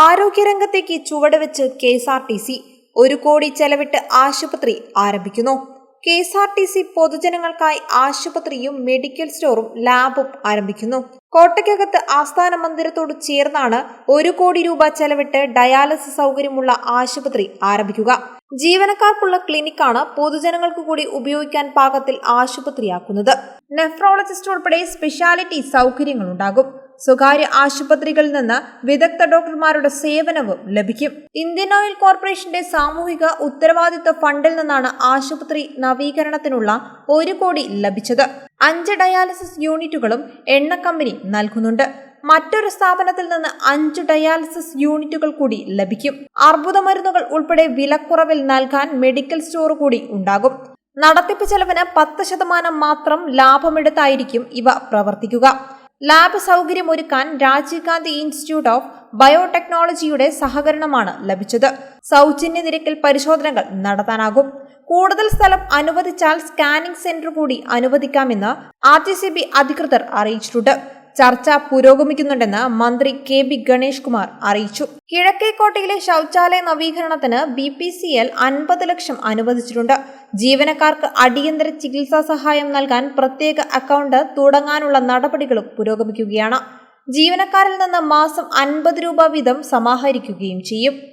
ആരോഗ്യരംഗത്തേക്ക് ചുവടുവെച്ച് KSRTC. 1 കോടി ചെലവിട്ട് ആശുപത്രി ആരംഭിക്കുന്നു. കെ.എസ്.ആർ.ടി.സി. പൊതുജനങ്ങൾക്കായി ആശുപത്രിയും മെഡിക്കൽ സ്റ്റോറും ലാബും ആരംഭിക്കുന്നു. കോട്ടയ്ക്കകത്ത് ആസ്ഥാന മന്ദിരത്തോട് ചേർന്നാണ് 1 കോടി രൂപ ചെലവിട്ട് ഡയാലിസിസ് സൗകര്യമുള്ള ആശുപത്രി ആരംഭിക്കുക. ജീവനക്കാർക്കുള്ള ക്ലിനിക്കാണ് പൊതുജനങ്ങൾക്ക് കൂടി ഉപയോഗിക്കാൻ പാകത്തിൽ ആശുപത്രിയാക്കുന്നത്. നെഫ്രോളജിസ്റ്റ് ഉൾപ്പെടെ സ്പെഷ്യാലിറ്റി സൗകര്യങ്ങളുണ്ടാകും. സ്വകാര്യ ആശുപത്രികളിൽ നിന്ന് വിദഗ്ധ ഡോക്ടർമാരുടെ സേവനവും ലഭിക്കും. ഇന്ത്യൻ ഓയിൽ കോർപ്പറേഷന്റെ സാമൂഹിക ഉത്തരവാദിത്വ ഫണ്ടിൽ നിന്നാണ് ആശുപത്രി നവീകരണത്തിനുള്ള 1 കോടി ലഭിച്ചത്. 5 ഡയാലിസിസ് യൂണിറ്റുകളും എണ്ണ കമ്പനി നൽകുന്നുണ്ട്. മറ്റൊരു സ്ഥാപനത്തിൽ നിന്ന് 5 ഡയാലിസിസ് യൂണിറ്റുകൾ കൂടി ലഭിക്കും. അർബുദ മരുന്നുകൾ ഉൾപ്പെടെ വിലക്കുറവിൽ നൽകാൻ മെഡിക്കൽ സ്റ്റോർ കൂടി ഉണ്ടാകും. നടത്തിപ്പ് ചെലവിന് 10% മാത്രം ലാഭമെടുത്തായിരിക്കും ഇവ പ്രവർത്തിക്കുക. ലാബ് സൗകര്യമൊരുക്കാൻ രാജീവ് ഗാന്ധി ഇൻസ്റ്റിറ്റ്യൂട്ട് ഓഫ് ബയോടെക്നോളജിയുടെ സഹകരണമാണ് ലഭിച്ചത്. സൗജന്യ നിരക്കിൽ പരിശോധനകൾ നടത്താനാകും. കൂടുതൽ സ്ഥലം അനുവദിച്ചാൽ സ്കാനിംഗ് സെന്റർ കൂടി അനുവദിക്കാമെന്ന് ആർടിസിബി അധികൃതർ അറിയിച്ചിട്ടുണ്ട്. ചർച്ച പുരോഗമിക്കുന്നുണ്ടെന്ന് മന്ത്രി കെ.ബി. ഗണേഷ് കുമാർ അറിയിച്ചു. കിഴക്കേക്കോട്ടയിലെ ശൗചാലയ നവീകരണത്തിന് BPCL 50 ലക്ഷം അനുവദിച്ചിട്ടുണ്ട്. ജീവനക്കാർക്ക് അടിയന്തര ചികിത്സാ സഹായം നൽകാൻ പ്രത്യേക അക്കൗണ്ട് തുടങ്ങാനുള്ള നടപടികളും പുരോഗമിക്കുകയാണ്. ജീവനക്കാരിൽ നിന്ന് മാസം 50 രൂപ വീതം സമാഹരിക്കുകയും ചെയ്യും.